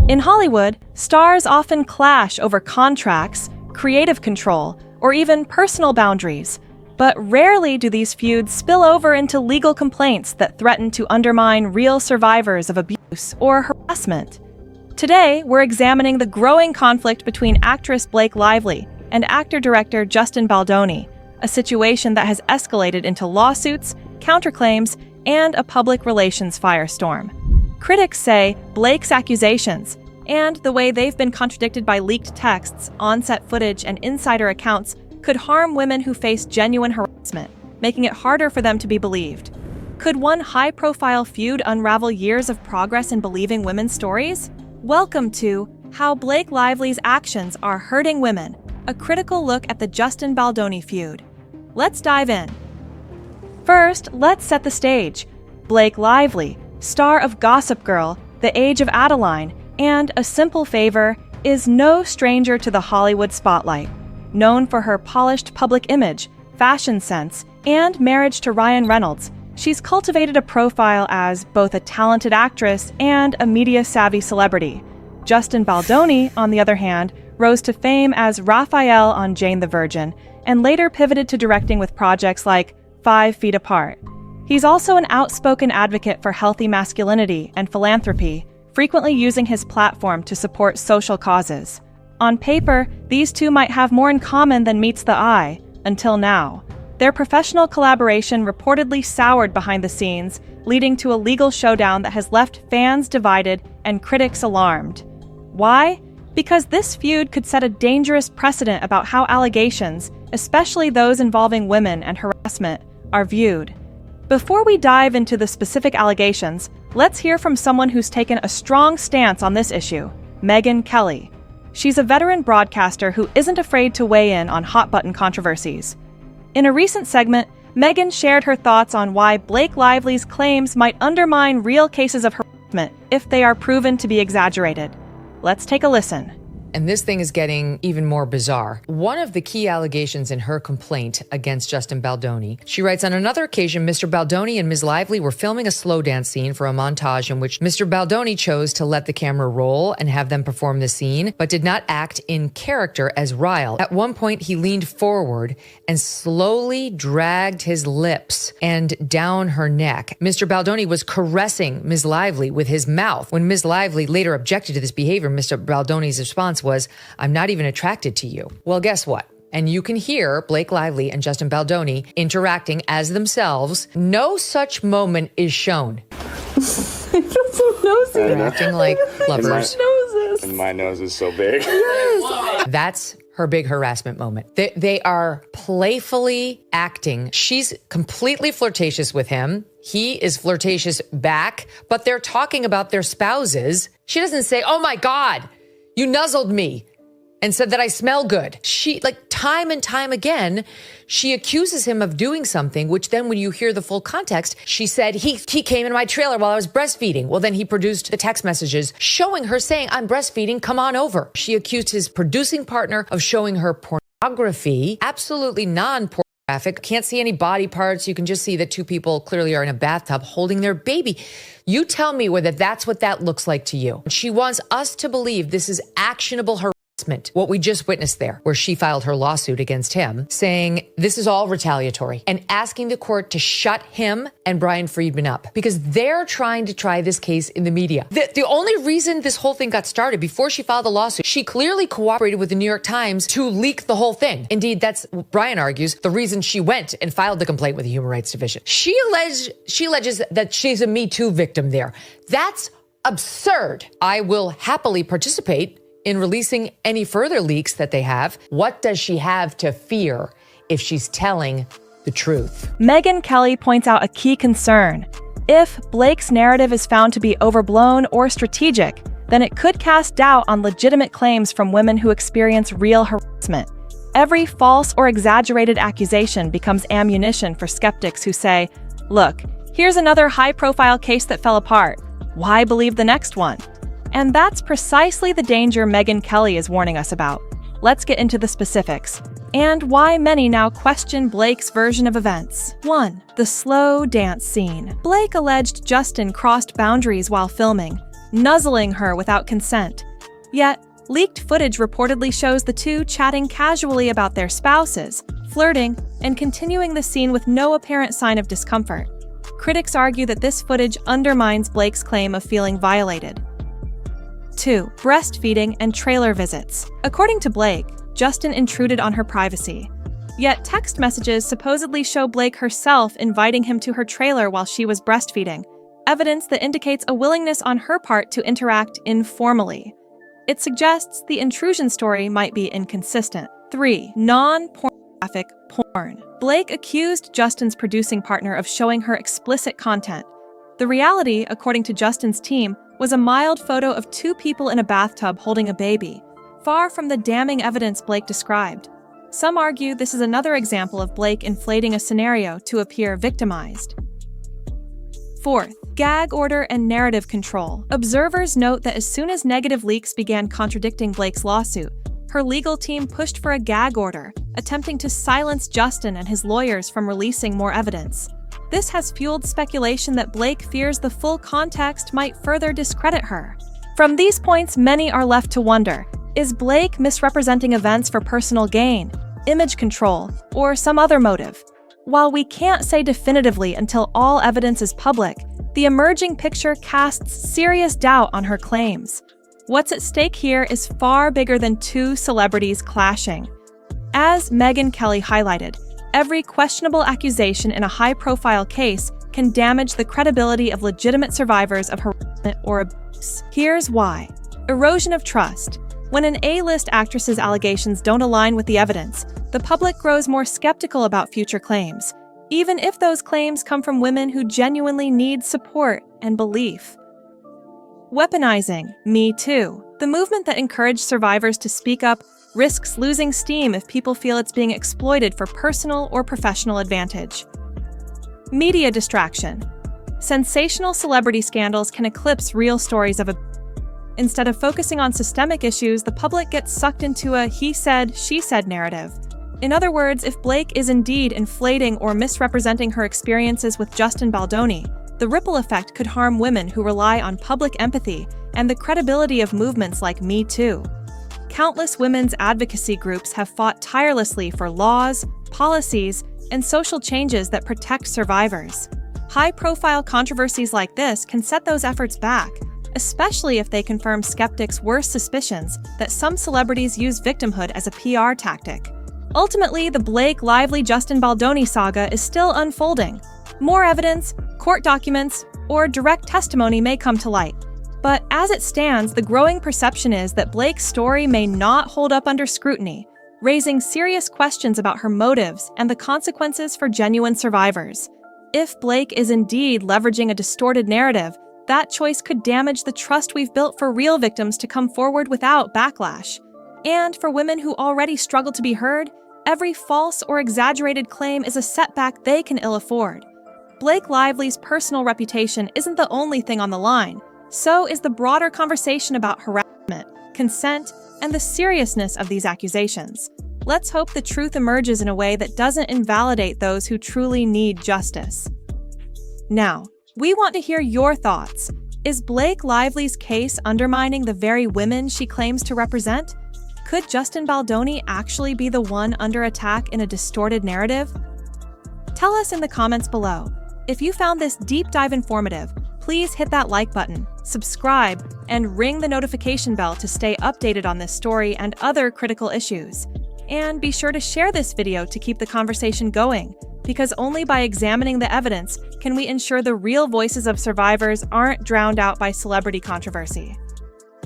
In Hollywood, stars often clash over contracts, creative control, or even personal boundaries. But rarely do these feuds spill over into legal complaints that threaten to undermine real survivors of abuse or harassment. Today, we're examining the growing conflict between actress Blake Lively and actor-director Justin Baldoni, a situation that has escalated into lawsuits, counterclaims, and a public relations firestorm. Critics say Blake's accusations, and the way they've been contradicted by leaked texts, on-set footage, and insider accounts, could harm women who face genuine harassment, making it harder for them to be believed. Could one high-profile feud unravel years of progress in believing women's stories? Welcome to How Blake Lively's Actions Are Hurting Women, a critical look at the Justin Baldoni feud. Let's dive in. First, let's set the stage. Blake Lively, star of Gossip Girl, The Age of Adeline, and A Simple Favor, is no stranger to the Hollywood spotlight. Known for her polished public image, fashion sense, and marriage to Ryan Reynolds, she's cultivated a profile as both a talented actress and a media-savvy celebrity. Justin Baldoni, on the other hand, rose to fame as Raphael on Jane the Virgin, and later pivoted to directing with projects like 5 Feet Apart. He's also an outspoken advocate for healthy masculinity and philanthropy, frequently using his platform to support social causes. On paper, these two might have more in common than meets the eye, until now. Their professional collaboration reportedly soured behind the scenes, leading to a legal showdown that has left fans divided and critics alarmed. Why? Because this feud could set a dangerous precedent about how allegations, especially those involving women and harassment, are viewed. Before we dive into the specific allegations, let's hear from someone who's taken a strong stance on this issue, Megyn Kelly. She's a veteran broadcaster who isn't afraid to weigh in on hot-button controversies. In a recent segment, Megyn shared her thoughts on why Blake Lively's claims might undermine real cases of harassment if they are proven to be exaggerated. Let's take a listen. And this thing is getting even more bizarre. One of the key allegations in her complaint against Justin Baldoni, she writes, on another occasion, Mr. Baldoni and Ms. Lively were filming a slow dance scene for a montage in which Mr. Baldoni chose to let the camera roll and have them perform the scene, but did not act in character as Ryle. At one point, he leaned forward and slowly dragged his lips and down her neck. Mr. Baldoni was caressing Ms. Lively with his mouth. When Ms. Lively later objected to this behavior, Mr. Baldoni's response was, "I'm not even attracted to you." Well, guess what? And you can hear Blake Lively and Justin Baldoni interacting as themselves. No such moment is shown. They're acting like lovers. And my nose is so big. That's her big harassment moment. They are playfully acting. She's completely flirtatious with him. He is flirtatious back, but they're talking about their spouses. She doesn't say, "Oh my God, you nuzzled me and said that I smell good." She, time and time again, she accuses him of doing something, which then when you hear the full context, she said, he came in my trailer while I was breastfeeding. Well, then he produced the text messages showing her saying, "I'm breastfeeding, come on over." She accused his producing partner of showing her pornography, absolutely non-pornographic. Can't see any body parts. You can just see that two people clearly are in a bathtub holding their baby. You tell me whether that's what that looks like to you. She wants us to believe this is actionable harassment, what we just witnessed there, where she filed her lawsuit against him, saying this is all retaliatory and asking the court to shut him and Brian Friedman up because they're trying to try this case in the media. The only reason this whole thing got started before she filed the lawsuit, she clearly cooperated with the New York Times to leak the whole thing. Indeed, that's, Brian argues, the reason she went and filed the complaint with the Human Rights Division. She alleges that she's a Me Too victim there. That's absurd. I will happily participate in releasing any further leaks that they have. What does she have to fear if she's telling the truth? Megyn Kelly points out a key concern. If Blake's narrative is found to be overblown or strategic, then it could cast doubt on legitimate claims from women who experience real harassment. Every false or exaggerated accusation becomes ammunition for skeptics who say, "Look, here's another high-profile case that fell apart. Why believe the next one?" And that's precisely the danger Megyn Kelly is warning us about. Let's get into the specifics, and why many now question Blake's version of events. 1. The slow dance scene. Blake alleged Justin crossed boundaries while filming. nuzzling her witout consent. Yet, leaked footage reportedly shows the two chatting casually about their spouses, flirting, and continuing the scene with no apparent sign of discomfort. Critics argue that this footage undermines Blake's claim of feeling violated. 2. Breastfeeding and trailer visits. According to Blake, Justin intruded on her privacy. Yet text messages supposedly show Blake herself inviting him to her trailer while she was breastfeeding, evidence that indicates a willingness on her part to interact informally. It suggests the intrusion story might be inconsistent. 3. Non-pornographic porn. Blake accused Justin's producing partner of showing her explicit content. The reality, according to Justin's team, was a mild photo of two people in a bathtub holding a baby, far from the damning evidence Blake described. Some argue this is another example of Blake inflating a scenario to appear victimized. 4. Gag order and narrative control. Observers note that as soon as negative leaks began contradicting Blake's lawsuit, her legal team pushed for a gag order, attempting to silence Justin and his lawyers from releasing more evidence. This has fueled speculation that Blake fears the full context might further discredit her. From these points, many are left to wonder, is Blake misrepresenting events for personal gain, image control, or some other motive? While we can't say definitively until all evidence is public, the emerging picture casts serious doubt on her claims. What's at stake here is far bigger than two celebrities clashing. As Megyn Kelly highlighted, every questionable accusation in a high-profile case can damage the credibility of legitimate survivors of harassment or abuse. Here's why. Erosion of trust. When an A-list actress's allegations don't align with the evidence, the public grows more skeptical about future claims, even if those claims come from women who genuinely need support and belief. Weaponizing Me Too. The movement that encouraged survivors to speak up risks losing steam if people feel it's being exploited for personal or professional advantage. Media distraction. Sensational celebrity scandals can eclipse real stories of abuse. Instead of focusing on systemic issues, the public gets sucked into a he said, she said narrative. In other words, if Blake is indeed inflating or misrepresenting her experiences with Justin Baldoni, the ripple effect could harm women who rely on public empathy and the credibility of movements like Me Too. Countless women's advocacy groups have fought tirelessly for laws, policies, and social changes that protect survivors. High-profile controversies like this can set those efforts back, especially if they confirm skeptics' worst suspicions that some celebrities use victimhood as a PR tactic. Ultimately, the Blake Lively-Justin Baldoni saga is still unfolding. More evidence, court documents, or direct testimony may come to light. But as it stands, the growing perception is that Blake's story may not hold up under scrutiny, raising serious questions about her motives and the consequences for genuine survivors. If Blake is indeed leveraging a distorted narrative, that choice could damage the trust we've built for real victims to come forward without backlash. And for women who already struggle to be heard, every false or exaggerated claim is a setback they can ill afford. Blake Lively's personal reputation isn't the only thing on the line. So is the broader conversation about harassment, consent, and the seriousness of these accusations. Let's hope the truth emerges in a way that doesn't invalidate those who truly need justice. Now, we want to hear your thoughts. Is Blake Lively's case undermining the very women she claims to represent? Could Justin Baldoni actually be the one under attack in a distorted narrative? Tell us in the comments below. If you found this deep dive informative, please hit that like button, subscribe, and ring the notification bell to stay updated on this story and other critical issues. And be sure to share this video to keep the conversation going, because only by examining the evidence can we ensure the real voices of survivors aren't drowned out by celebrity controversy.